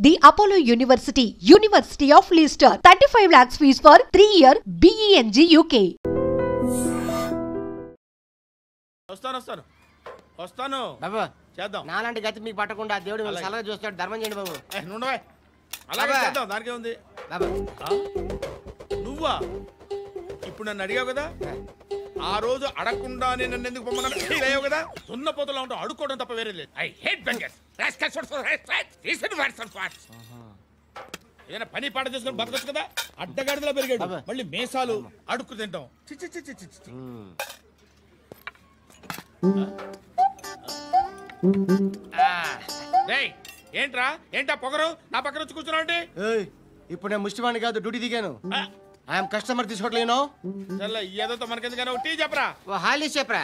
The Apollo University, University of Leicester, 35 lakhs fees for 3-year BEng UK. వస్తాను బాబు చేద్దాం. నాలాంటి గతి మీకు పట్టకుండా దేవుడు సలహా చూస్తాడు. ధర్మం చేయండి బాబు. నుండవే అలాగే చేద్దాం. దానికే ఉంది. బాబు నువ్వా ఇప్పుడు నన్ను అడిగావు కదా, ఆ రోజు అడగకుండా నేను నన్ను ఎందుకు పొమ్మన్నా ఫీల్ అయ్యావు కదా. సున్న పోతలో ఉంటావు, అడుక్కోవడం తప్ప వేరే లేదు. I hate bangers. ఏదైనా పని పాట చేసుకుని బతకొచ్చు కదా. అడ్డగాడిదలా పెరిగాడు, మళ్ళీ మేసాలు అడుక్కు తింటాం. ఏంట్రా ఏంటా పొగరు నా పక్కన వచ్చి కూర్చున్నావు అంటే? ఇప్పుడు నేను ముష్టివాణి కాదు, డ్యూటీ దిగాను. ఐఎమ్ కస్టమర్ తీసుకోవట్లేను. ఏదో మనకెందుకైనా టీ చెప్పరా. హాలీ చెప్పరా.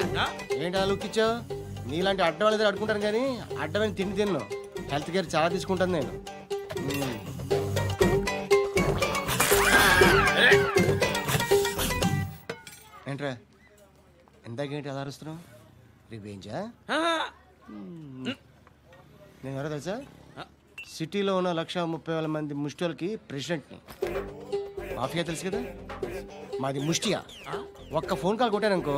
ఏంటి లుక్ ఇచ్చావు? నీలాంటి అడ్డం వాళ్ళ దగ్గర అడుకుంటాను కానీ అడ్డమైన తిండి తిన్ను. హెల్త్ కేర్ చాలా తీసుకుంటాను నేను. ఏంట్రా ఎందాకేంటి అలా అరుస్తున్నావు? రివేంజా? నేను ఎవరో తెలుసా? సిటీలో ఉన్న 130,000 మంది ముష్టిలకి ప్రెసిడెంట్ని. మాఫియా తెలుసు కదా, మాది ముష్టియా. ఒక్క ఫోన్ కాల్ కొట్టాననుకో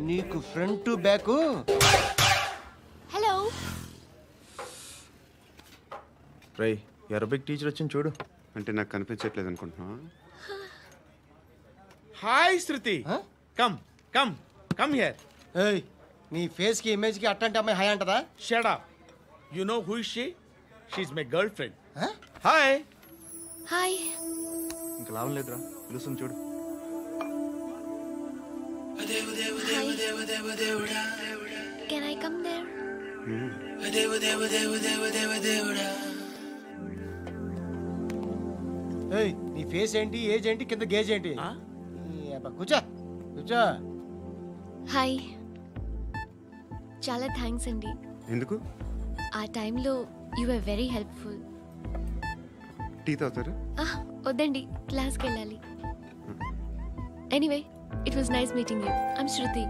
నీకు ఫ్రంట్ టు బ్యాక్. హలో రై అరబిక్ టీచర్ వచ్చింది చూడు. అంటే నాకు కనిపించట్లేదు అనుకుంటున్నా. Hi Shruti, come come come here. ఏయ్ నీ ఫేస్ కి ఇమేజ్ కి అట్టంటే అమ్మాయి హాయ్ అంటదా? Shut up. You know who is she? She is my girlfriend. Hi hi. ఇంకా లాభం లేదురా, పిలుస్తుంది చూడు. Can I come there? ఏయ్ నీ ఫేస్ ఏంటి, ఏజ్ ఏంటి, కింద గేజ్ ఏంటి? కూర్చో కూర్చో. హాయ్. చాలా థ్యాంక్స్ అండి. ఎందుకు? ఆ టైంలో you are very helpful. Tea తాగుతారా? వద్దండి, క్లాస్కి వెళ్ళాలి. Anyway it was nice meeting you. I'm Shruti.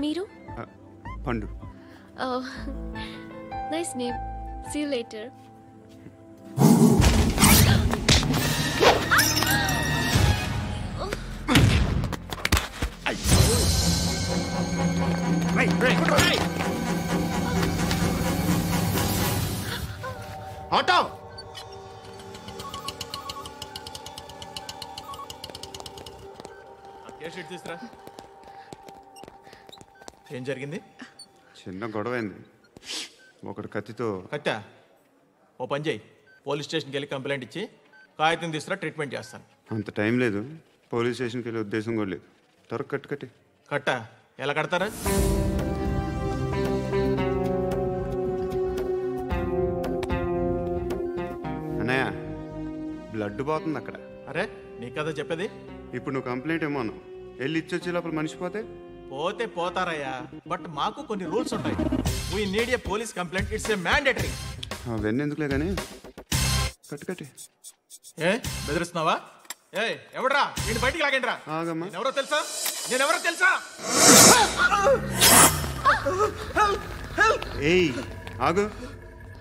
మీరు? Pandu. Nice name. See you later. Auto తీసురా. ఏం జరిగింది? చిన్న గొడవ అయింది. ఒకటి కత్తితో. కట్టా? ఓ పని చేయి, పోలీస్ స్టేషన్కి వెళ్ళి కంప్లైంట్ ఇచ్చి కాగితం తీసుకురా, ట్రీట్మెంట్ చేస్తాను. అంత టైం లేదు, పోలీస్ స్టేషన్కి వెళ్ళే ఉద్దేశం కూడా లేదు. త్వరగా కట్టి. కట్టా? ఎలా కడతారా? అన్నయ్య బ్లడ్ పోతుంది అక్కడ. అరే నీ కదా చెప్పేది. ఇప్పుడు నువ్వు కంప్లైంట్ ఏమో అన్నావు, వెళ్ళి ఇచ్చొచ్చే లోపల మనిషి పోతే పోతే పోతారయ్యా, బట్ మాకు కొన్ని రూల్స్ ఉంటాయి. We need a police complaint, it's a mandatory. అవన్నీ ఎందుకులే కానీ కట్టి. ఏ బెదిరిస్తున్నావా? ఏ ఎవడ్రా నేను బయటికి లాగండిరా. ఆగమ్మా. నేనెవరో తెలుసా? ఏయ్ ఆగు.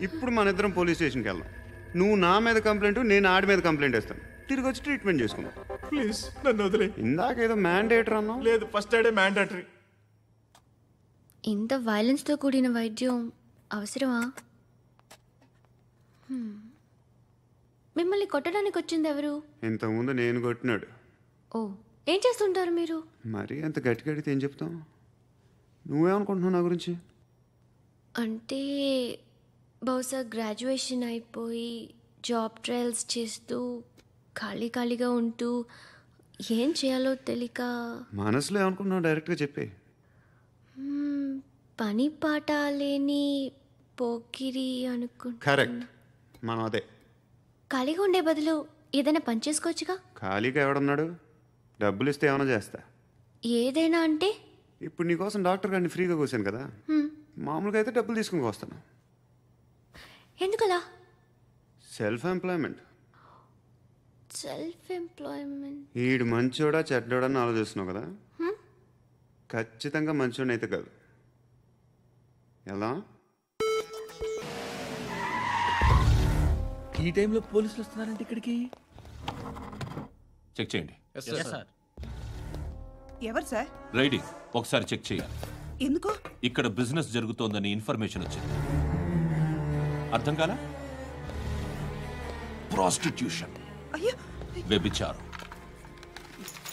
ఇప్పుడు మన ఇద్దరం పోలీస్ స్టేషన్కి వెళ్దాం. నువ్వు నా మీద కంప్లైంట్, నేను ఆడి మీద కంప్లైంట్ వేస్తాను. తిరిగి వచ్చి ట్రీట్మెంట్ చేసుకుందాం. ప్లీజ్ నన్ను వదిలే. ఇందాకేదో మ్యాండేటర్ అన్నావు. లేదు, ఫస్ట్ ఎయిడే మ్యాండేటరీ. ఇంత వైలెన్స్తో కూడిన వైద్యం అవసరమా? మిమ్మల్ని కొట్టడానికి వచ్చింది ఎవరు? ఇంతకుముందు నేను కొట్టినాడు. ఓ, ఏం చేస్తుంటారు మీరు? మరి అంత గట్టిగా అడిగితే ఏం చెప్తావు? నువ్వేమనుకుంటున్నావు నా గురించి? అంటే బహుశా గ్రాడ్యుయేషన్ అయిపోయి జాబ్ ట్రయల్స్ చేస్తూ ఖాళీగా ఉంటూ ఏం చేయాలో తెలియక. మనసులో ఏమనుకుంటున్నావు డైరెక్ట్గా చెప్పే. పని పాట లేని పోకిరి అనుకుంటా. కరెక్ట్, మనం అదే. ఖాళీగా ఉండే బదులు ఏదైనా పని చేసుకోవచ్చుగా. ఖాళీగా ఎవడున్నాడు? డబ్బులు ఇస్తే ఏమైనా చేస్తా. ఏదైనా అంటే? ఇప్పుడు నీకోసం డాక్టర్ గారిని ఫ్రీగా కూర్చాను కదా, మామూలుగా అయితే డబ్బులు తీసుకుని వస్తాను. ఎందుకలా? Self employment. Self employment. ఈడు మంచోడా చెడ్డోడా అని ఆలోచిస్తున్నావు కదా. ఖచ్చితంగా మంచోని అయితే కాదు. ఎలా? ఈ టైంలో పోలీసులు వస్తున్నారంటే ఇక్కడికి. చెక్ చేయండి. ఎవరు సార్? రైడింగ్ ఒకసారి చెక్ చేయాలి. ఎందుకు? ఇక్కడ బిజినెస్ జరుగుతోందని ఇన్ఫర్మేషన్ వచ్చింది. అర్థం కాలా? ప్రాస్టిట్యూషన్, అయ్యో, వ్యభిచారం.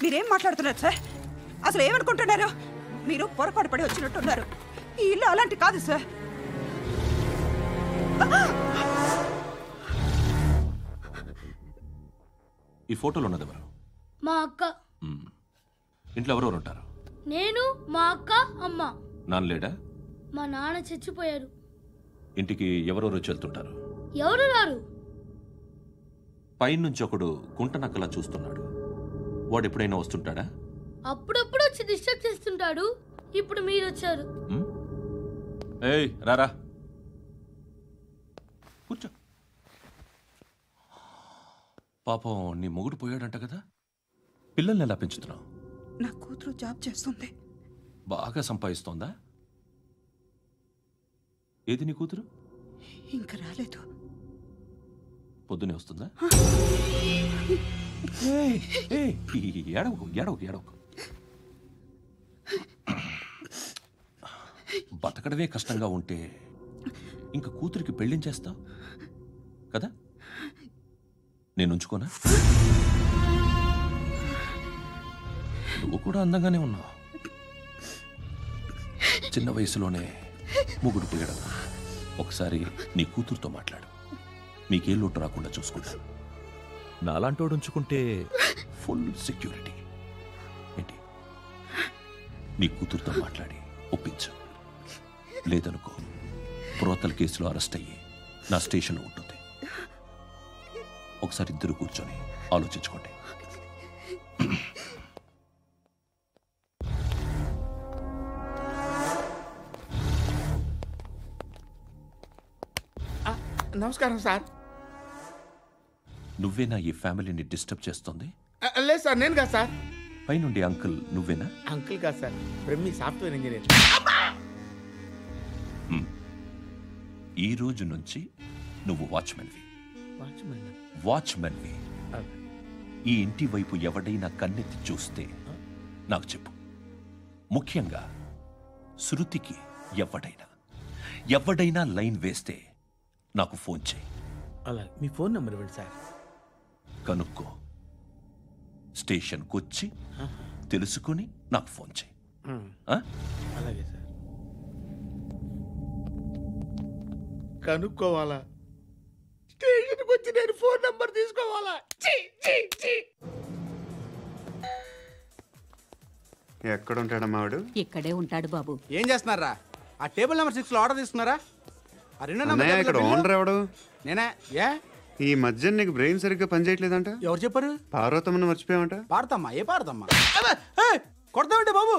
మీరేం మాట్లాడుతున్నారు సార్? అసలు ఏమనుకుంటున్నారు? మీరు పొరపాటు పడి వచ్చినట్టున్నారు. ఈ ఇల్లు అలాంటి కాదు సార్. ఈ ఫోటోలో ఉన్నది ఎవరు? మా అక్క. ఇంట్లో ఎవరెవరు ఉంటారు? నేను, మా అక్క, అమ్మ. నాన్న లేడా? మా నాన్న చచ్చిపోయారు. ఇంటికి ఎవరెవరు వచ్చి వెళ్తుంటారు? ఎవరు రారు. పైనుంచి ఒకడు గుంట నక్కలా చూస్తున్నాడు. వాడు ఎప్పుడైనా వస్తుంటాడా? అప్పుడప్పుడు వచ్చి డిస్టర్బ్ చేస్తుంటాడు. ఇప్పుడు మీరు వచ్చారు. ఏయ్ రారా, కూర్చో. పాపం నీ మొగుడు పోయాడంట కదా, పిల్లల్ని ఎలా పెంచుతున్నావు? నా కూతురు జాబ్ చేస్తుంది. బాగా సంపాదిస్తోందా? ఏది నీ కూతురు? ఇంకా రాలేదు. పొద్దునే వస్తుందా? ఏడవకు ఏడవకు ఏడవకు. బతకడమే కష్టంగా ఉంటే ఇంకా కూతురికి పెళ్ళించేస్తావు కదా? నేను ఉంచుకోనా? నువ్వు కూడా అందంగానే ఉన్నావు. చిన్న వయసులోనే మొగుడు పోయడం. ఒకసారి నీ కూతురుతో మాట్లాడు. మీకే లోటు రాకుండా చూసుకుంటాను. నాలాంటోడు ఉంచుకుంటే ఫుల్ సెక్యూరిటీ. ఏంటి? నీ కూతురుతో మాట్లాడి ఒప్పించు. లేదనుకో ప్రోతల కేసులో అరెస్ట్ అయ్యి నా స్టేషన్లో ఉంటుంది. ఒకసారి ఇద్దరు కూర్చొని ఆలోచించుకోండి. నమస్కారం సార్. నువ్వేనా ఈ ఫ్యామిలీని డిస్టర్బ్ చేస్తుంది? లేదు సార్, నేను కాదు సార్. పైనుండి అంకుల్ నువ్వేనా? అంకుల్ కాదు సార్, బ్రహ్మి సాఫ్ట్వేర్ ఇంజనీర్. ఈ రోజు నుంచి నువ్వు వాచ్మెన్వి. వాచ్మెన్వి. ఈ ఇంటి వైపు ఎవడైనా కన్నెత్తి చూస్తే నాకు చెప్పు. ముఖ్యంగా శృతికి ఎవడైనా లైన్ వేస్తే నాకు ఫోన్ చేయి. అలా మీ ఫోన్ నెంబర్ ఇవ్వండి సార్. కనుక్కో, స్టేషన్కి వచ్చి తెలుసుకుని నాకు ఫోన్ చేయి. అలాగే సార్. కనుక్కోవాలా? స్టేషన్కి వచ్చి నేను ఫోన్ నెంబర్ తీసుకోవాలా? ఎక్కడ ఉంటాడమ్మా వాడు? ఇక్కడే ఉంటాడు బాబు. ఏం చేస్తున్నారా? ఆ టేబుల్ నెంబర్ 6 లో ఆర్డర్ తీసుకున్నారా? ఆ రెండో అన్నయ్య, ఇక్కడ ఓనర్ ఎవడు? నేనే. ఏ ఈ మధ్య నీకు బ్రెయిన్ సరిగ్గా పనిచేయట్లేదంట. ఎవరు చెప్పారు? పార్వతమ్మను మర్చిపోయామంట. పాడతామ్మా? ఏ పాడతామ్మా? కొడతామంటే బాబు.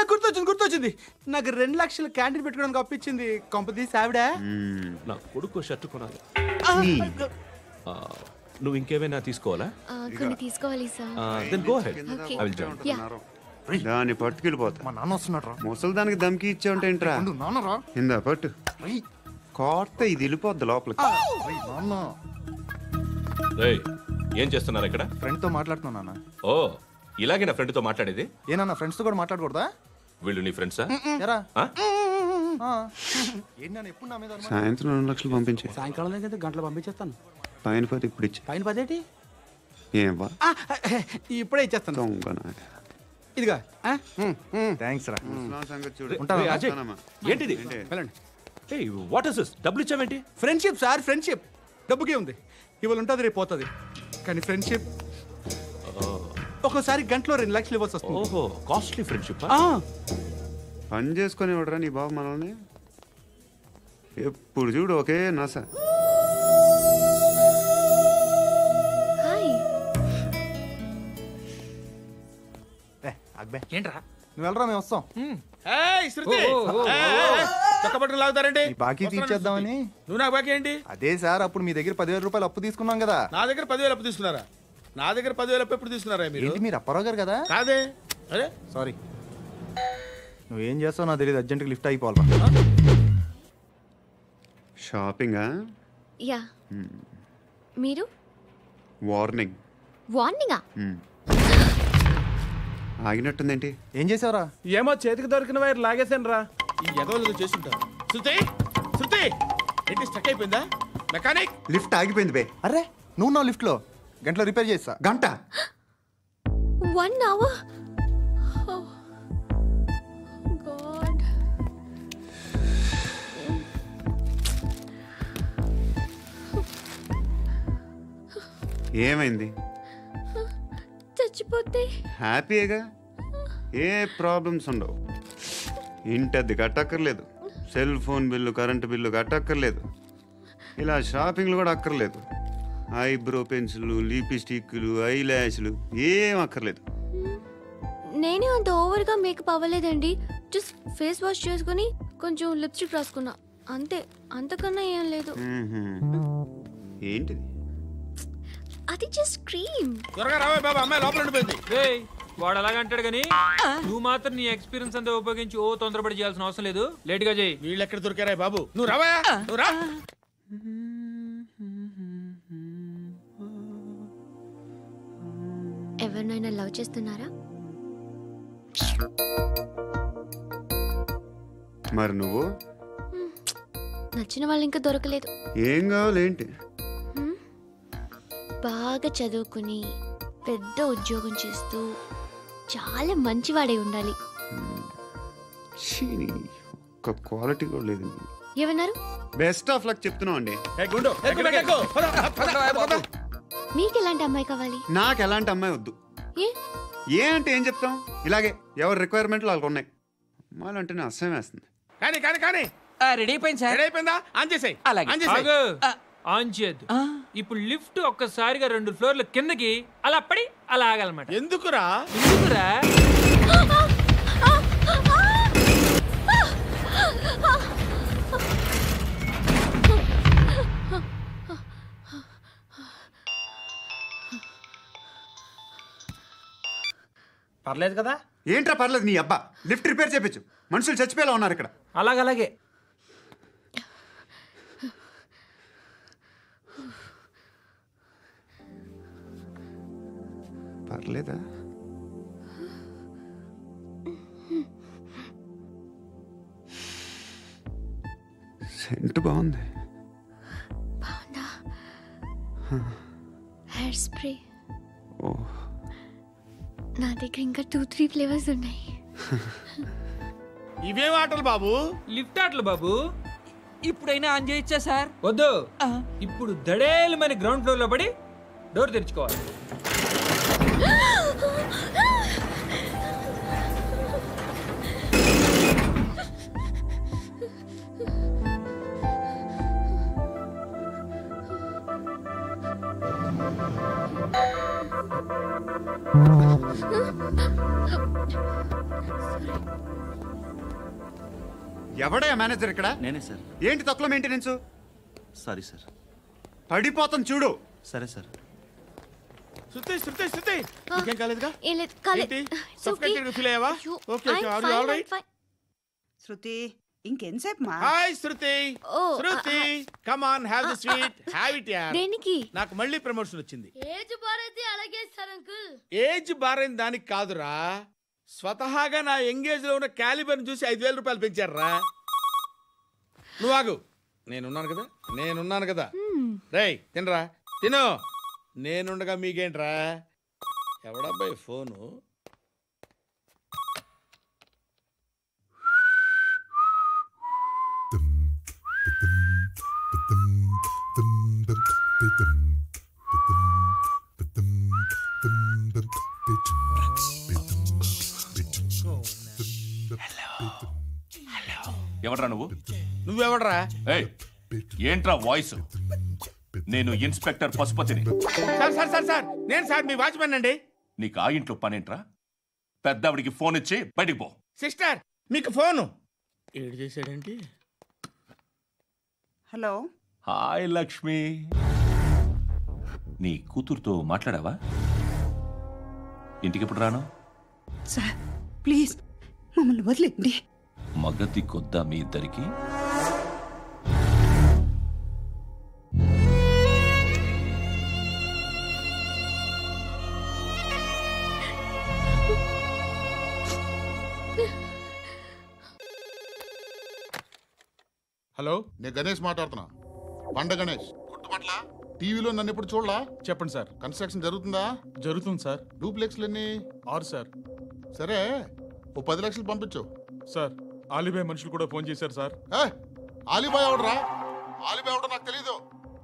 గుర్తొచ్చింది. నాకు 2 లక్షలు క్యాంటీన్ పెట్టుకోవడానికి అప్పించింది కొంపదీసి ఆవిడ. నా కొడుకు షర్టు కొనాలి. నువ్వు ఇంకేమైనా తీసుకోవాలా? కొన్ని తీసుకోవాలి sir. Then go ahead. Okay. I will join. దాన్ని పట్టుకెళ్ళిపోతా. మా నాన్న వస్తున్నాడు రా. ముసలి దానికి దమ్కి ఇచ్చావుంటే ఏంట్రా? నాన్నరా. ఇందా పట్టు. కోర్త ఇది వెళ్ళిపోద్ది లోపలికి. రేయ్, ఏం చేస్తున్నారు ఇక్కడ? ఫ్రెండ్ తో మాట్లాడుతున్నా నాన్న. ఓ, ఇలాగే నా ఫ్రెండ్తో మాట్లాడేది? ఏనా ఫ్రెండ్స్ తో కూడా మాట్లాడకూడదా? వీళ్ళు నీ ఫ్రెండ్సా? ఎరా ఆ? ఎప్పుడు నా మీద అనుమానం? సాయంత్రం 2 లక్షలు పంపించే. సాయంకాలం దగ్గర గంటలు పంపించేస్తాను. పైన 10 ఇప్పుడు ఇచ్చే. పైన 10 ఏంటి? ఏం వా ఇప్పుడే ఇచ్చేస్తాను. దొంగనా. ఇదిగా థ్యాంక్స్ రా. ముసలాం సంగతి చూడు. రేయ్, అజయ్, ఏంటిది? ఏంటి? ఏయ్, వాట్ ఇస్ దిస్? డబ్బులు ఇచ్చావేంటి? Friendship sir, friendship. డబ్బుకే ఉంది. ఇవాళ ఉంటుంది, రేపు పోతుంది. కానీ ఫ్రెండ్షిప్ ఒక్కోసారి గంటలో 2 లక్షలు ఇవ్వాల్సి వస్తుంది. ఓహో, కాస్ట్లీ ఫ్రెండ్షిప్. పని చేసుకొని ఇవ్వడరా నీ బాబు మనల్ని? ఎప్పుడు చూడు ఒకే నస. హాయ్. ఏంట్రా నువ్వు వెళ్ళరా, మేము వస్తాం. శృతి, చక్కబట్టలు లాగుతారండి. బాకీ తీర్చేద్దామని. నువ్వు నాకు బాకీ ఏంటి? అదే సార్, అప్పుడు మీ దగ్గర 10,000 రూపాయలు అప్పు తీసుకున్నాం కదా. నా దగ్గర 10,000 అప్పు తీసుకున్నారా? నా దగ్గర 10,000 అప్పు ఎప్పుడు తీసుకున్నారా మీరు? ఏంటి మీరు అప్పారావు గారు కదా? కాదే. అరే సారీ. నువ్వేం చేస్తావు నాకు తెలియదు, అర్జెంట్గా లిఫ్ట్ అయిపోవాలి. షాపింగా? యా. మీరు? వార్నింగ్. వార్నింగా? ఆగినట్టుందేంటి? ఏం చేసావురా? ఏమో చేతికి దొరికిన వైర్ లాగేసాను రా. ఈ ఎగవలు చేస్తుంటారు. శృతి శృతి ఏంటి స్టక్ అయిపోయిందా? మెకానిక్ లిఫ్ట్ ఆగిపోయింది బే. అరే నువ్వు నా లిఫ్ట్లో గంటలో రిపేర్ చేస్తా. గంట? 1 hour? Oh God. ఏమైంది? చచ్చిపోతే హ్యాపీగా, ఏ ప్రాబ్లమ్స్ ఉండవు. ఇంటి అద్దె కట్టక్కర్లేదు, cell phone bill current bill కట్టక్కర్లేదు, ఇలా షాపింగ్లు కూడా అక్కర్లేదు. ఐబ్రో పెన్సిల్లు, లిప్స్టిక్లు, ఐ ల్యాష్లు ఏం అక్కర్లేదు. నేనే అంత ఓవర్గా మేకప్ అవ్వలేదండి. జస్ట్ ఫేస్ వాష్ చేసుకుని కొంచెం లిప్స్టిక్ రాసుకున్నా అంతే, అంతకన్నా ఏం లేదు. ఏంటిది? అది జస్ట్ క్రీమ్. త్వరగా రావే బాబా, అమ్మాయి లోపల ఉండిపోయింది. వాడు అలాగంటాడు కానీ నువ్వు మాత్రం నీ ఎక్స్పీరియన్స్ అంతా ఉపయోగించి తొందరపడి చేయాల్సిన అవసరం లేదు, లేట్ గా చేయి. వీళ్ళు ఎక్కడ దొరికారా బాబు? నువ్వు రావా, నువ్వు రా. ఎవరినైనా లవ్ చేస్తున్నారా? మరి నువ్వు? నచ్చిన వాళ్ళు ఇంకా దొరకలేదు. ఏం కావాలి ఏంటి? బాగా చదువుకుని పెద్ద ఉద్యోగం చేస్తూ చాలా మంచివాడే ఉండాలి. ఒక్క క్వాలిటీ కూడా లేదు. ఏమన్నారు? బెస్ట్ ఆఫ్ లక్ చెప్తున్నావు అండి. మీకు ఎలాంటి అమ్మాయి కావాలి? నాకు ఎలాంటి అమ్మాయి వద్దు. ఏ అంటే ఏం చెప్తాం, ఇలాగే ఎవరి రిక్వైర్మెంట్లు వాళ్ళకు ఉన్నాయి. అమ్మాయిలు అంటేనే అసహ్యం వేస్తుంది. కానీ కానీ కానీ రెడీ అయిపోయింది సార్. రెడీ అయిపోయిందా? ఆన్ చేసేయ్. ఆన్ చేయద్దు. ఇప్పుడు లిఫ్ట్ ఒక్కసారిగా 2 ఫ్లోర్ల కిందకి అలా పడి అలా ఆగాలన్నమాట. ఎందుకురా? ఎందుకురా? పర్లేదు కదా? ఏంట్రా పర్లేదు నీ అబ్బా. లిఫ్ట్ రిపేర్ చేయించు, మనుషులు చచ్చిపోయేలా ఉన్నారు ఇక్కడ. అలాగే పర్లేదా? సెంట్ బాగుంది. బాగుందా? Hair spray. ఓ, నా దగ్గర ఇంకా 2-3 ఫ్లేవర్స్ ఉన్నాయి. ఇవేం ఆటలు బాబు? లిఫ్ట్ ఆటలు బాబు. ఇప్పుడైనా ఆన్ చేయొచ్చా సార్? వద్దు. ఇప్పుడు దడేలు మన గ్రౌండ్ ఫ్లోర్ లో పడి డోర్ తెరుచుకోవాలి. ఎవడయ్యా మేనేజర్ ఇక్కడ? నేనే సార్. ఏంటి తక్కువ మెయింటెనెన్స్? Sorry sir. పడిపోతాం చూడు. సరే సార్. శృతి శృతి శృతి ఇంకేం కాలేదుగా? ఏం లేదు, కాలేదు. సఫ్కేటెడ్ ఫీల్ అయ్యావా? Okay okay, are you all right? Shruti ఇంకెంతసేపు మా? Hi Shruti. Shruti come on, have the sweet, have it యార్. దేనికి? నాకు మళ్ళీ ప్రమోషన్ వచ్చింది. ఏజ్ బారైతే అలాగే సార్ అంకుల్. ఏజ్ బారైన దానికి కాదురా, స్వతహాగా నా ఎంగేజ్ లో ఉన్న క్యాలిబర్ చూసి 5,000 రూపాయలు పెంచారా. నువ్వు ఆగు, నేనున్నాను కదా. రేయ్ తినరా, తిను. నేనుండగా మీకేంట్రా? ఎవడబ్బాయి ఫోను? ఎవడ్రా నువ్వు? నువ్వెవడ్రా? ఏంట్రా వాయిస్? నేను ఇన్స్పెక్టర్ పశుపతిని. సార్ నేను సార్ మీ వాచ్మెన్ అండి. నీకు ఆ ఇంట్లో పనేంట్రా? పెద్దవిడికి ఫోన్ ఇచ్చి బయటికి పో. సిస్టర్ మీకు ఫోను. ఏడు చేశాడేంటి? హలో. హాయ్ లక్ష్మి. నీ కూతురుతో మాట్లాడావా? ఇంటికి ఎప్పుడు రాను? సార్ ప్లీజ్ మమ్మల్ని వదిలేండి. మగతి కొద్దా మీ ఇద్దరికి? హలో, నేను గణేష్ మాట్లాడుతున్నా. బండ గణేష్ గుర్తుపట్ల? టీవీలో నన్ను ఎప్పుడు చూడలా? చెప్పండి సార్. కన్స్ట్రక్షన్ జరుగుతుందా? జరుగుతుంది సార్. డూప్లెక్స్లు ఎన్ని? 6 సార్. సరే, ఓ 10 లక్షలు పంపించు సార్. ఆలిబాయ్ మనుషులు కూడా ఫోన్ చేశారు సార్. ఆలిబాయ్ ఎవడరా? ఆలిబాయ్ ఎవడో నాకు తెలీదు.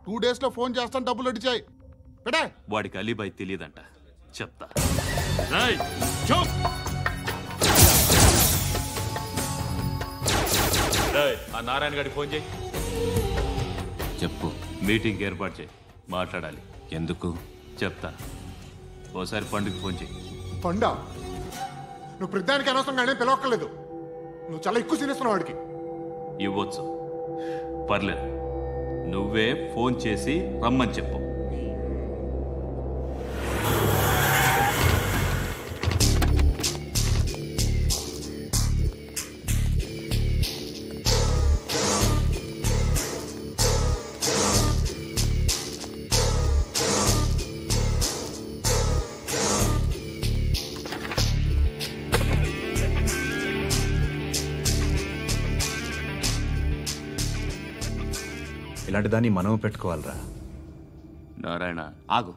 2 days లో ఫోన్ చేస్తాను, డబ్బులు అడిచాయి. పెడే. వాడికి అలీబాయ్ తెలియదంట, చెప్తా. ఆ నారాయణ గారికి ఫోన్ చేయి. చెప్పు. మీటింగ్ ఏర్పాటు చేయి, మాట్లాడాలి. ఎందుకు చెప్తా. ఓసారి పండుగ ఫోన్ చేయి. పండా, నువ్వు ప్రతిదానికి అనవసరంగానే పిలవక్కర్లేదు. నువ్వు చాలా ఎక్కువ సీనిస్తున్నావు వాడికి. ఇవ్వచ్చు, పర్లేదు. నువ్వే ఫోన్ చేసి రమ్మని చెప్పు. ఇలాంటి దాన్ని మనం పెట్టుకోవాలరా. నారాయణ, ఆగు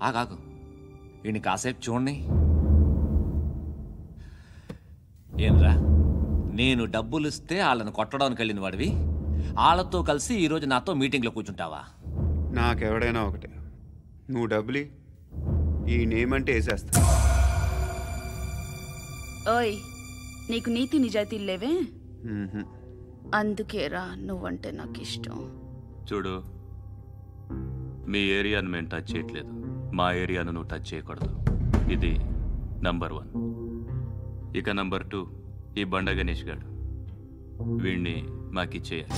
ఆగాగు. వీడిని కాసేపు చూడండి. ఏంరా, నేను డబ్బులు ఇస్తే వాళ్ళని కొట్టడానికి వెళ్ళిన వాడివి, వాళ్ళతో కలిసి ఈరోజు నాతో మీటింగ్లో కూర్చుంటావా? నాకెవడైనా ఒకటే. నువ్వు డబ్బులి, ఈ నేమ్ అంటే వేసేస్తా. ఓయ్, నీకు నీతి నిజాయితీలు లేవే? అందుకేరా నువ్వంటే నాకు ఇష్టం. చూడు, మీ ఏరియాను మేము టచ్ చేయట్లేదు, మా ఏరియాను నువ్వు టచ్ చేయకూడదు. ఇది నంబర్ 1. ఇక నంబర్ 2, ఈ బండ గణేష్ గారు. వీణ్ణి మాకిచ్చేయాలి.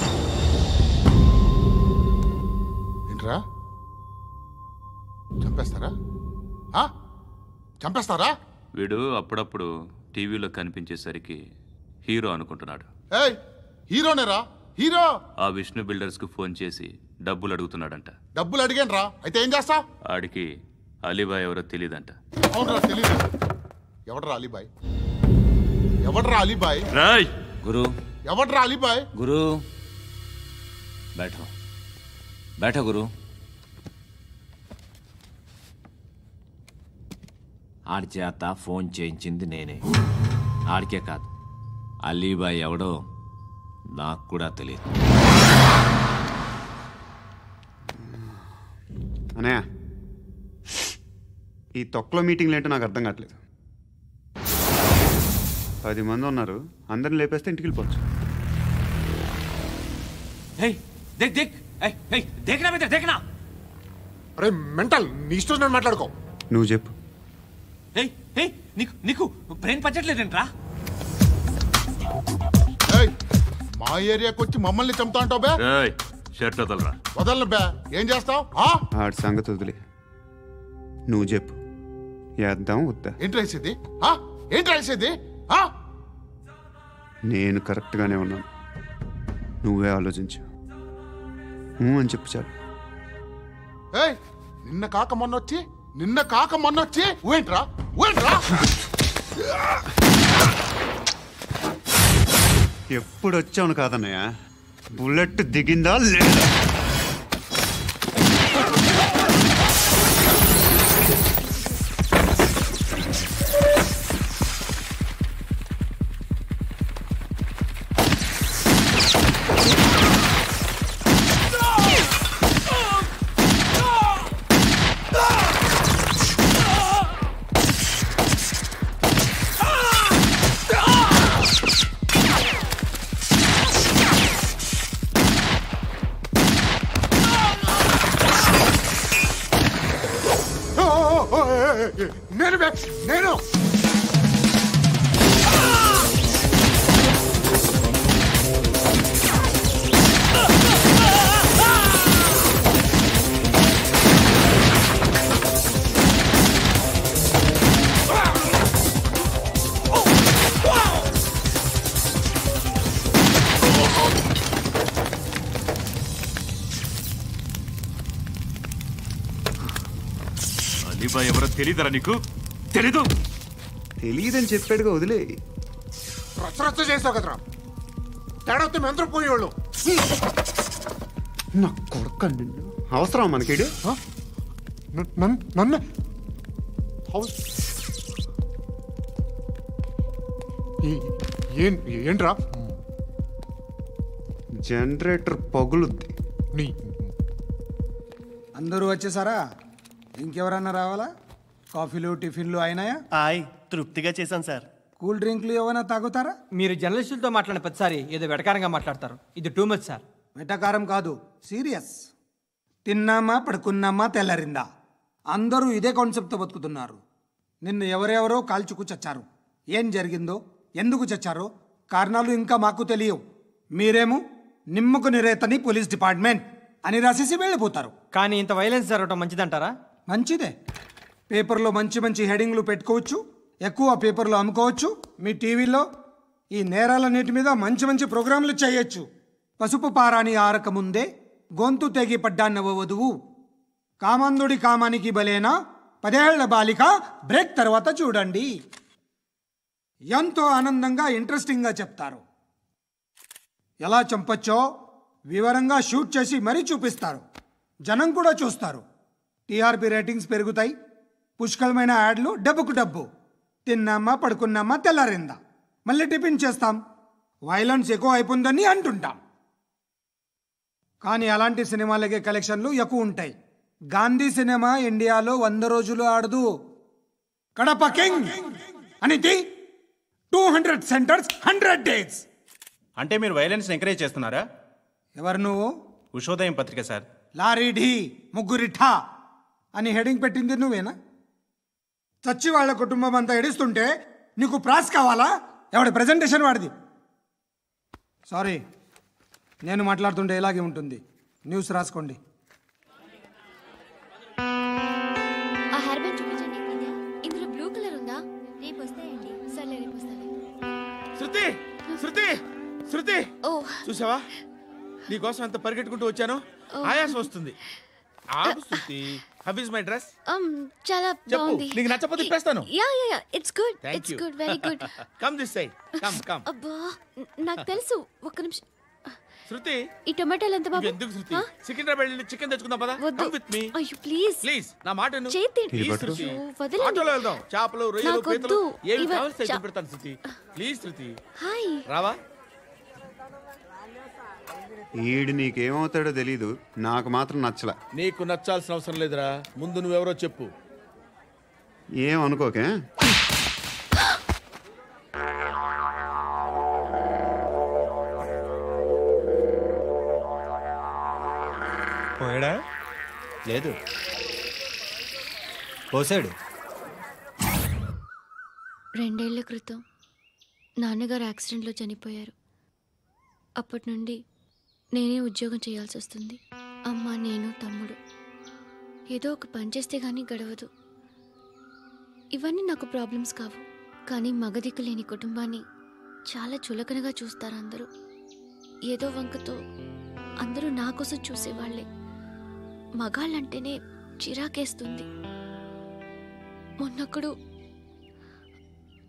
ఏంట్రా, చంపేస్తారా? చంపేస్తారా? వీడు అప్పుడప్పుడు టీవీలో కనిపించేసరికి హీరో అనుకుంటున్నాడు. ఏయ్, హీరోనేరా, హీరో. ఆ విష్ణు బిల్డర్స్ కు ఫోన్ చేసి డబ్బులు అడుగుతున్నాడంట. డబ్బులు అడిగాను రా, అయితే ఏం చేస్తా? ఆడికి అలీబాయ్ ఎవరో తెలియదంట. అవునరా, తెలీదు. ఎవడరా అలీబాయ్? ఎవడరా అలీబాయ్? రాయ్ గురు. ఎవడరా అలీబాయ్? గురు, बैठो बैठो गुरु. ఆడి చేత ఫోన్ చేయించింది నేనే. ఆడికే కాదు, అలీబాయ్ ఎవడో నాకు కూడా తెలియదు. అనయ్య, ఈ తొక్కలో మీటింగ్లు ఏంటో నాకు అర్థం కావట్లేదు. 10 మంది ఉన్నారు, అందరిని లేపేస్తే ఇంటికి వెళ్ళిపోవచ్చు. అరే మెంటల్, నీ ఇష్టం మాట్లాడుకో. నువ్వు చెప్పు. నీకు బ్రెయిన్ పచ్చట్లేదంట్రా? మా ఏరియాకి వచ్చి మమ్మల్ని చంపుతా అంటావు బే? షర్ట్ వదలరా. వదలను బే. ఏం చేస్తావు? ఆడి సంగతి వదిలే, నువ్వు చెప్పు. వేద్దాం వద్దా? ఏంటి రాసేది? ఏంటి రాసేది? నేను కరెక్ట్గానే ఉన్నాను, నువ్వే ఆలోచించు. అని చెప్పు చాలు. నిన్న కాక మొన్నొచ్చి ఊయంట్రా. ఎప్పుడు వచ్చావును కాదన్నయ్య, బుల్లెట్ దిగిందా లేదా? అలీబాయ్ ఎవరో తెలీదరా నీకు? తెలీదు? తెలియదని చెప్పాడుగా, వదిలే. రచ్చ చేసావు కదరా, తేడా వస్తే మెంతరం పోయేవాళ్ళు. నా కొడుకు అవసరం మనకిడు. నన్ను ఏంట్రా? జనరేటర్ పగులుద్ది. అందరూ వచ్చేసారా? ఇంకెవరన్నా రావాలా? కాఫీలు టిఫిన్లు అయినాయా? తృప్తిగా చేశాను సార్. కూల్ డ్రింక్లు ఏమైనా తాగుతారా? మీరు జర్నలిస్టులతో మాట్లాడిన ప్రతిసారి ఏదో వెటకారంగా మాట్లాడతారు. ఇది టూ మచ్ సార్. వెటకారం కాదు, సీరియస్. తిన్నామా పడుకున్నామా తెల్లరిందా, అందరూ ఇదే కాన్సెప్ట్తో బతుకుతున్నారు. నిన్ను ఎవరెవరో కాల్చుకు చచ్చారు. ఏం జరిగిందో, ఎందుకు చచ్చారో కారణాలు ఇంకా మాకు తెలియవు. మీరేమో నిమ్మకు నిరేతని పోలీస్ డిపార్ట్మెంట్ అని రాసేసి వెళ్ళిపోతారు. కానీ ఇంత వైలెన్స్ జరగటం మంచిదంటారా? మంచిదే. పేపర్లో మంచి మంచి హెడింగ్లు పెట్టుకోవచ్చు, ఎక్కువ పేపర్లు అమ్ముకోవచ్చు. మీ టీవీలో ఈ నేరాలన్నిటి మీద మంచి మంచి ప్రోగ్రాంలు చేయొచ్చు. పసుపు పారాని ఆరక ముందే గొంతు తెగి పడ్డాన్నవ వధువు, కామందుడి కామానికి బలేనా 10 ఏళ్ల బాలిక బ్రేక్ తర్వాత చూడండి. ఎంతో ఆనందంగా ఇంట్రెస్టింగ్గా చెప్తారు. ఎలా చంపచ్చో వివరంగా షూట్ చేసి మరీ చూపిస్తారు. జనం కూడా చూస్తారు. టీఆర్పీ రేటింగ్స్ పెరుగుతాయి. పుష్కలమైన యాడ్లు, డబ్బుకు డబ్బు. తిన్నామా పడుకున్నామా తెల్లారిందా, మళ్ళీ టిఫిన్ చేస్తాం. వైలెన్స్ ఎక్కువ అయిపోయిందని అంటుంటాం. కానీ అలాంటి సినిమాలకే కలెక్షన్లు ఎక్కువ ఉంటాయి. గాంధీ సినిమా ఇండియాలో 100 రోజులు ఆడదు. కడప కింగ్ అనేది 200 సెంటర్స్ 100 డేస్. అంటే మీరు వైలెన్స్ ఎంకరేజ్ చేస్తున్నారా? ఎవరు నువ్వు? ఉషోదయం పత్రిక సార్. లారీ ఢీ ముగ్గురిఠా అని హెడింగ్ పెట్టింది నువ్వేనా? చచ్చి వాళ్ళ కుటుంబం అంతా ఎడుస్తుంటే నీకు ప్రాస్ కావాలా? ఎవడి ప్రజెంటేషన్ వాడిది. సారీ, నేను మాట్లాడుతుంటే ఇలాగే ఉంటుంది. న్యూస్ రాసుకోండి. ఆ హెయిర్ బ్యాండ్ చూపించండి. ఇందులో బ్లూ కలర్ ఉందా? రేపు వస్తాయండి. సర్లే, రేపు వస్తాను. శృతి, శృతి, శృతి, ఓ చూసావా నీకోసం ఎంత పరిగెట్టుకుంటూ వచ్చాను. ఆయాసం వస్తుంది. ఆగు Shruti. How is my dress? చాలా బాగుంది. నీకు నచ్చకపోతే తిప్పేస్తాను. Yeah yeah yeah, it's good. Thank it's you. Good, very good. Come this side. Come. అబ్బా, నాకు తెలుసు. ఒక్క నిమిషం. శృతి, ఈ టొమాటోలు ఎంత బాబు? ఎందుకు శృతి? సికింద్రాబాద్ వెళ్ళి చికెన్ తెచ్చుకుందాం పదా. వద్దు. Come with me. అయ్యో ప్లీజ్. ప్లీజ్ నా మాట విను. చేతి ప్లీజ్ శృతి. వదలండి. ఆటోలో వెళ్దాం. చేపలు, రొయ్యలు, నాకు పీతలు వద్దు. ఏమి ఇవ- కావాలి తెచ్చి పెడతాను శృతి. Please Shruti. హాయ్. రావా? ఈడు నీకేమవుతాడో తెలీదు, నాకు మాత్రం నచ్చలా. నీకు నచ్చాల్సిన అవసరం లేదురా. ముందు నువ్వెవరో చెప్పు. ఏం అనుకోకే. పోయాడా? లేదు, పోసాడు. 2 ఏళ్ల క్రితం నాన్నగారు యాక్సిడెంట్లో చనిపోయారు. అప్పటి నుండి నేనే ఉద్యోగం చేయాల్సి వస్తుంది. అమ్మ, నేను, తమ్ముడు ఏదో ఒక పని చేస్తే కానీ గడవదు. ఇవన్నీ నాకు ప్రాబ్లమ్స్ కావు. కానీ మగదిక్కు లేని కుటుంబాన్ని చాలా చులకనగా చూస్తారు అందరూ. ఏదో వంకతో అందరూ నా కోసం చూసేవాళ్లే. మగాళ్ళంటేనే చిరాకేస్తుంది. మొన్నొక్కడు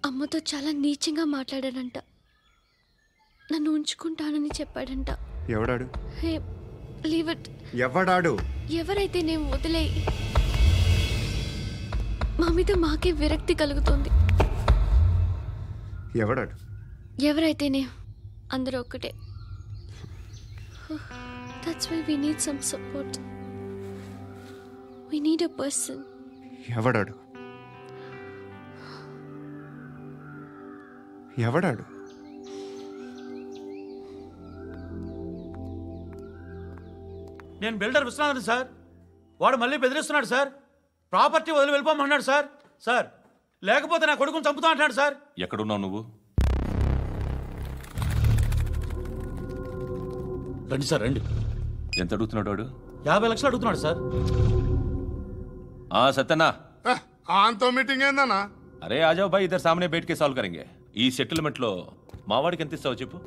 అమ్మతో చాలా నీచంగా మాట్లాడాడంట. నన్ను ఉంచుకుంటానని చెప్పాడంట. ఎవడాడు? హే, లీవ్ ఇట్. ఎవడాడు? ఎవరైతే నేను వదిలే. మా మీద మాకే విరక్తి కలుగుతుంది. ఎవడాడు? ఎవరైతేనే అందరూ ఒక్కటే. That's why we need some support. We need a person. ఎవడాడు? ఎవడాడు? నేను బిల్డర్ విశ్వనాథన్ సార్. వాడు మళ్ళీ బెదిరిస్తున్నాడు సార్. ప్రాపర్టీ వదిలి వెళ్ళిపోమన్నాడు సార్. సార్, లేకపోతే నా కొడుకుని చంపుతా అంటున్నాడు సార్. ఎక్కడున్నావు నువ్వు? రండి సార్, రండి. ఎంత అడుగుతున్నాడు వాడు? 50 లక్షలు అడుగుతున్నాడు సార్. సత్యనా, ఆంతో మీటింగ్ ఏందన్నా? అరే ఆజావ్ భాయ్, ఇద్దరు సామనే బయట కే సాల్వ్ కరెంగే. ఈ సెటిల్మెంట్ లో మావాడికి ఎంత ఇస్తావు చెప్పు.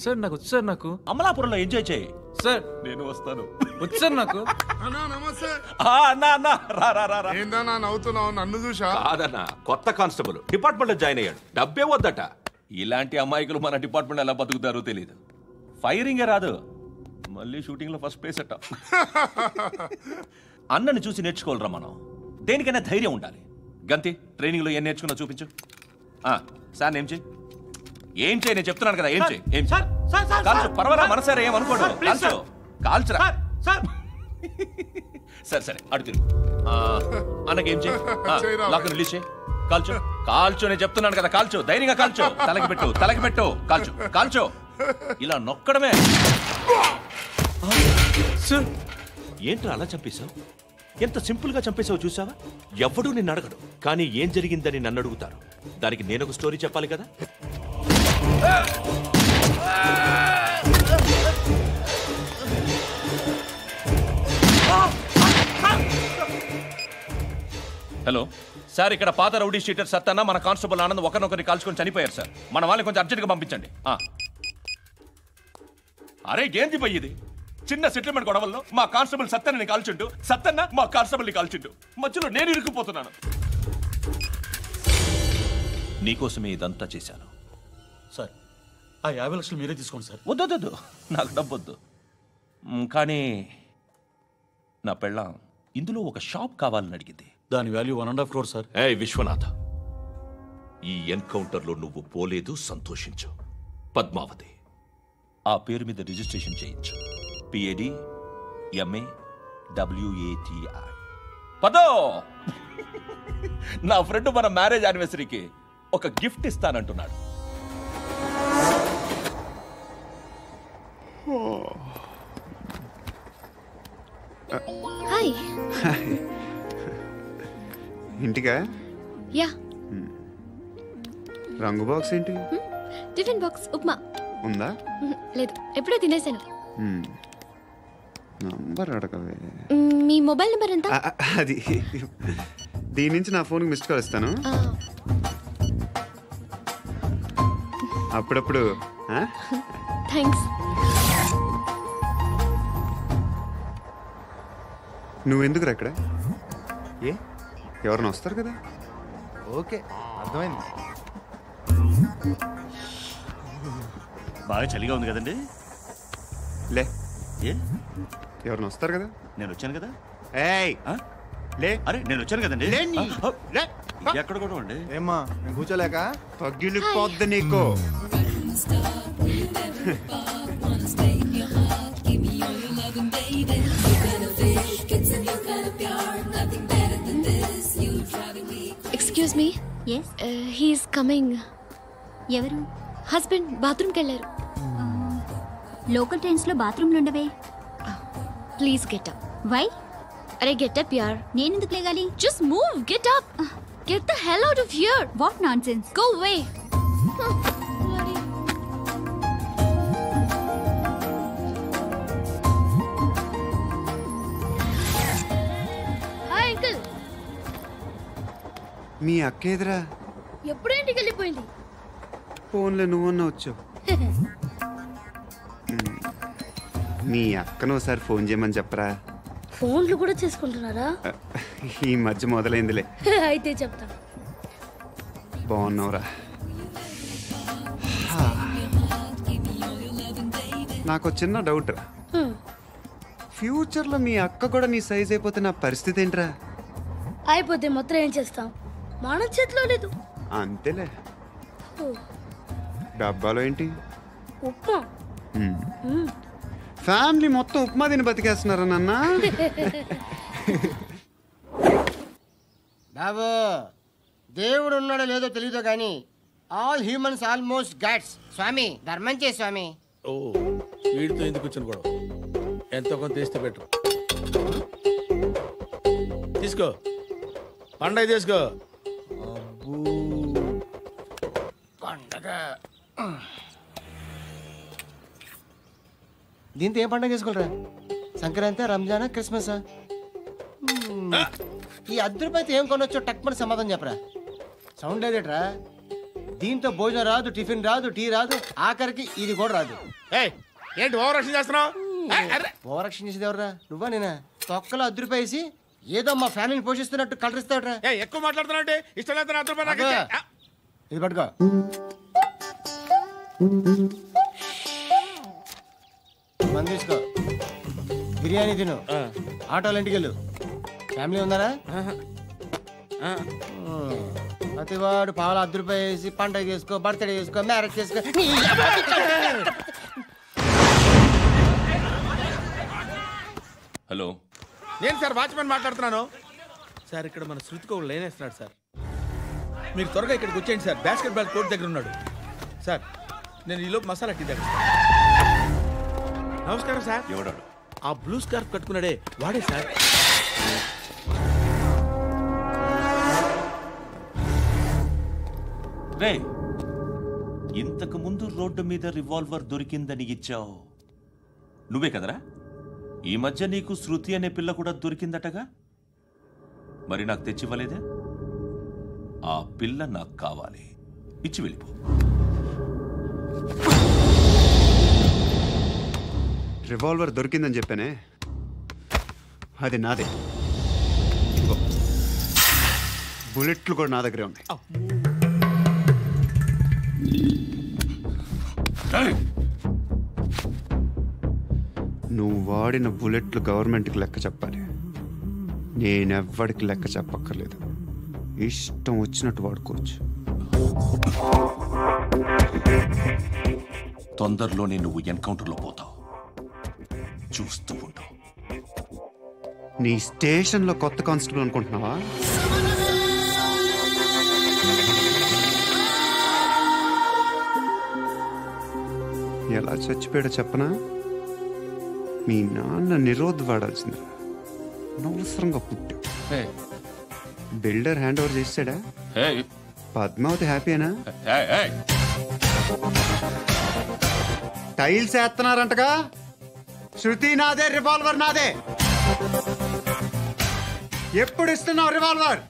సార్ నాకు వచ్చు సార్. నాకు అమలాపురంలో ఎంజాయ్ చేయి. సార్ నేను వస్తాను. వచ్చారు నాకు. అన్నా నమస్తే. అన్నా అన్నా రా రా రా రా. ఏందన్నా నవ్వుతున్నావు? నన్ను చూసా? కాదన్నా, కొత్త కానిస్టేబుల్ డిపార్ట్మెంట్ లో జాయిన్ అయ్యాడు. డబ్బే వద్దట. ఇలాంటి అమాయకులు మన డిపార్ట్మెంట్ ఎలా బతుకుతారో తెలియదు. ఫైరింగే రాదు, మళ్ళీ షూటింగ్ లో ఫస్ట్ ప్లేస్ అట్ట. అన్నని చూసి నేర్చుకోవాలరా మనం. దేనికైనా ధైర్యం ఉండాలి. గంతి, ట్రైనింగ్ లో ఏం నేర్చుకున్నా చూపించు. సార్ ఏం చేయి, ఏం చేయి, నేను చెప్తున్నాను కదా. ఏం చేయి, ఏం కాల్చు, పర్వాలా, మనసారా ఏమనుకోడు. కాల్చు, కాల్చురా. సరే సరే, అడు తిరుగు. అన్నకేం చేయి, లాక్ రిలీజ్ చేయి. కాల్చు, కాల్చు, నేను చెప్తున్నాను కదా. కాల్చు, ధైర్యంగా కాల్చు. తలకి పెట్టు, తలకి పెట్టు. కాల్చు, కాల్చు. ఇలా నొక్కడమే. ఏంట్రా అలా చంపేశావు? ఎంత సింపుల్ గా చంపేశావు చూసావా? ఎవడూ నిన్ను అడగడు, కానీ ఏం జరిగిందని నన్ను అడుగుతారు. దానికి నేను ఒక స్టోరీ చెప్పాలి కదా. హలో సార్, ఇక్కడ పాత రౌడీ షీటర్ సత్తన్న మన కానిస్టేబుల్ ఆనంద్ ఒకరినొకరిని కాల్చుకొని చనిపోయారు సార్. మన వాళ్ళని కొంచెం అర్జెంట్గా పంపించండి. అరే ఏంది పోయి ఇది? చిన్న సెటిల్మెంట్ గొడవల్లో మా కానిస్టేబుల్ సత్తన్నని కాల్చుంటూ, సత్తన్న మా కానిస్టేబుల్ని కాల్చుంటూ, మధ్యలో నేను ఇరుక్కుపోతున్నాను. నీకోసమే ఇదంతా చేశాను సార్. ఆ 50 లక్షలు మీరే తీసుకోండి సార్. వద్దొద్దు, నాకు డబ్బొద్దు. కానీ నా పెళ్ళాం ఇందులో ఒక షాప్ కావాలని అడిగింది. దాని వాల్యూ 1.5 crore సార్. విశ్వనాథ, ఈ ఎన్కౌంటర్లో నువ్వు పోలేదు, సంతోషించు. పద్మావతి ఆ పేరు మీద రిజిస్ట్రేషన్ చేయించు. PAD MA WATI. పదో, నా ఫ్రెండ్ మన మ్యారేజ్ యానివర్సరీకి ఒక గిఫ్ట్ ఇస్తానంటున్నాడు. హాయ్. ఇంటికా? యా. రంగు బాక్స్ ఏంటి? టిఫిన్ బాక్స్ ఉప్మా ఉందా? లేదు, ఎప్పుడో తినేసాను. నంబర్ అడగవే. మీ మొబైల్ నెంబర్ ఎంత? అది దీని నుంచి నా ఫోన్కి మిస్డ్ కాల్ ఇస్తాను. అప్పుడప్పుడు. థ్యాంక్స్. నువ్వెందుకు అక్కడ? ఎవరైనా వస్తారు కదా. ఓకే, అర్థమైంది. బాగా చలిగా ఉంది కదండి. లే, ఏ ఎవరైనా వస్తారు కదా. నేను వచ్చాను కదా. ఏయ్ లే. అరే నేను వచ్చాను కదండి. ఎక్కడ కూడా అండి. ఏమ్మా నేను కూర్చోలేక పగిలిపోద్ది నీకు. Excuse me. He's coming. ఎవరు? హస్బెండ్ బాత్రూమ్కి వెళ్ళారు. లోకల్ ట్రైన్స్లో బాత్రూమ్లు ఉండవే. Please get up. వై? అరే గెట్ అప్ యార్. నేనెందుకు లేగాలి? Just move, get up. Get the hell out of here. What nonsense. Go away. Hi uncle. మీ అక్క ఎదురా? ఎప్పుడు ఇంటికి వెళ్ళిపోయింది. ఫోన్లో నువ్వన్నా వచ్చావు. మీ అక్కను ఒకసారి ఫోన్ చేయమని చెప్పరా. ఫోన్లు కూడా చేసుకుంటున్నారా? ఈ మధ్య మొదలైందిలే. అయితే చెప్తా. బాగున్నావురా. నాకు చిన్న డౌట్ రా. ఫ్యూచర్లో మీ అక్క కూడా నీ సైజ్ అయిపోతే నా పరిస్థితి ఏంట్రా? అయిపోతే మొత్తం ఏం చేస్తాం, మన చేతిలో లేదు. అంతేలే. డబ్బాలో ఏంటి? ఉప్మా. ఫ్యామిలీ మొత్తం ఉప్మా తిని బతికేస్తున్నారా నాన్న? బాబు, దేవుడు ఉన్నాడో లేదో తెలియదు కానీ ఆల్ హ్యూమన్స్ ఆల్మోస్ట్ గాడ్స్. స్వామి ధర్మం చే స్వామి. ఓ, వీడితో ఎందుకు వచ్చిన గొడవ? ఎంతో కొంత తీస్తే బెటర్. తీసుకో, పండగ తీసుకో. పండగ దీంతో ఏం పండగ చేసుకోలేరా? సంక్రాంతి, రంజానా, క్రిస్మసా? ఈ ₹10 ఏం కొనొచ్చో టక్మని సమాధానం చెప్పరా. సౌండ్ లేదేట్రా? దీంతో భోజనం రాదు, టిఫిన్ రాదు, టీ రాదు, ఆఖరికి ఇది కూడా రాదు. ఏంటి ఓవర్ యాక్షన్ చేస్తున్నావు? ఓవరాక్షన్ చేసేది ఎవరా? నువ్వా నేనా? తొక్కలో ₹10 ఏదో మా ఫ్యామిలీని పోషిస్తున్నట్టు కలరిస్తావుట్రా. ఎక్కువ మాట్లాడుతున్నా ఇష్టం లేదు. ఇది పట్టుకో. మంది తీసుకో, బిర్యానీ తిను, ఆటోలు ఇంటికి వెళ్ళు. ఫ్యామిలీ ఉన్నారా? ప్రతివాడు పావులు ₹10 పండగ చేసుకో, బర్త్డే చేసుకో, మ్యారేజ్ చేసుకో. హలో, నేను సార్ వాచ్మెన్ మాట్లాడుతున్నాను సార్. ఇక్కడ మన శృతికో లేనేస్తున్నాడు సార్. మీరు త్వరగా ఇక్కడికి వచ్చేయండి సార్. బాస్కెట్ బాల్ కోర్ట్ దగ్గర ఉన్నాడు సార్. నేను ఈలోపు మసాలా టీ దగ్గర. నమస్కారం సార్. ఎవడాడు? ఆ బ్లూ స్కార్ఫ్ కట్టుకున్నాడే వాడే సార్. రే, ఇంతకు ముందు రోడ్డు మీద రివాల్వర్ దొరికిందని ఇచ్చావు నువ్వే కదరా? ఈ మధ్య నీకు శృతి అనే పిల్ల కూడా దొరికిందటగా, మరి నాకు తెచ్చివ్వలేదే? ఆ పిల్ల నాకు కావాలి, ఇచ్చి వెళ్ళిపో. రివాల్వర్ దొరికిందని చెప్పానే, అది నాదే. బుల్లెట్లు కూడా నా దగ్గరే ఉన్నాయి. నువ్వు వాడిన బుల్లెట్లు గవర్నమెంట్కి లెక్క చెప్పాలి. నేనెవ్వడికి లెక్క చెప్పక్కర్లేదు. ఇష్టం వచ్చినట్టు వాడుకోవచ్చు. తొందరలోనే నువ్వు ఎన్కౌంటర్లో పోతావు, చూస్తూ ఉంటావు. నీ స్టేషన్లో కొత్త కానిస్టేబుల్ అనుకుంటున్నావా? ఎలా చచ్చిపోయాడో చెప్పనా? మీ నాన్న నిరోధ్ వాడాల్సింది. అనవసరంగా పుట్టావు. బిల్డర్ హ్యాండ్ ఓవర్ చేసాడా? పద్మావతి హ్యాపీనా? టైల్స్ వేస్తున్నారంటగా. శృతి నాదే, రివాల్వర్ నాదే. ఎప్పుడు ఇస్తున్నావు రివాల్వర్?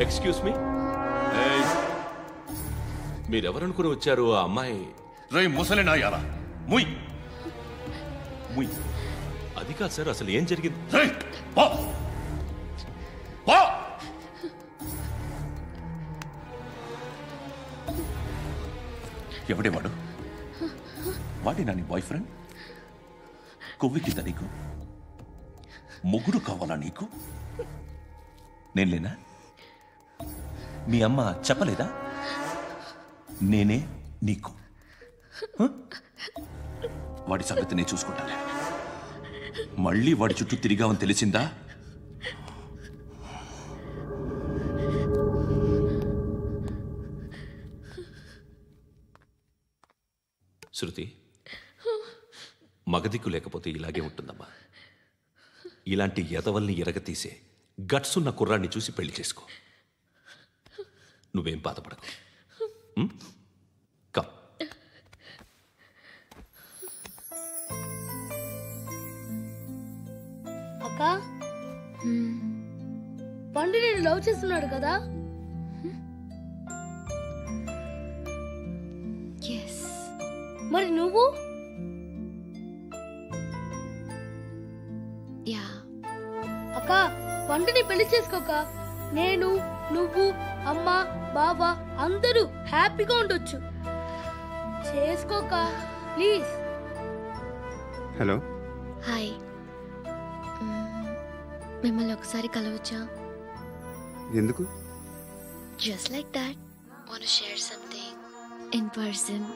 ఎక్స్క్యూజ్ మీ, మీరెవరనుకుని వచ్చారు? ఆ అమ్మాయి ముసలి నాయాలా? ముయ్ ముయ్. అది కాదు సార్, అసలు ఏం జరిగింది? ఎవడే వాడు? వాడి నా నీ బాయ్ ఫ్రెండ్? కొవ్వికిందా నీకు? మొగుడు కావాలా నీకు? నేను లేనా? మీ అమ్మ చెప్పలేదా నేనే నీకు? వాడి సంగతి నేను చూసుకుంటానే. మళ్ళీ వాడి చుట్టూ తిరిగావని తెలిసిందా? శృతి, మగదిక్కు లేకపోతే ఇలాగే ఉంటుందమ్మా. ఇలాంటి ఎదవల్ని ఎరగతీసే గట్సున్న కుర్రాన్ని చూసి పెళ్లి చేసుకో. నువ్వేం బాధపడకు. కమ్. అక్క, పండు నేను లవ్ చేస్తున్నాడు కదా? మరి నువ్వు? అక్క, పండుని పెళ్లి చేసుకోక నేను, నువ్వు, అమ్మ, బావ అందరూ హ్యాపీగా ఉండొచ్చు. చేసుకోక ప్లీజ్. హలో. హాయ్. మిమ్మల్ని ఒకసారి కలవచ్చా? ఎందుకు? Just like that. Want to share something in person.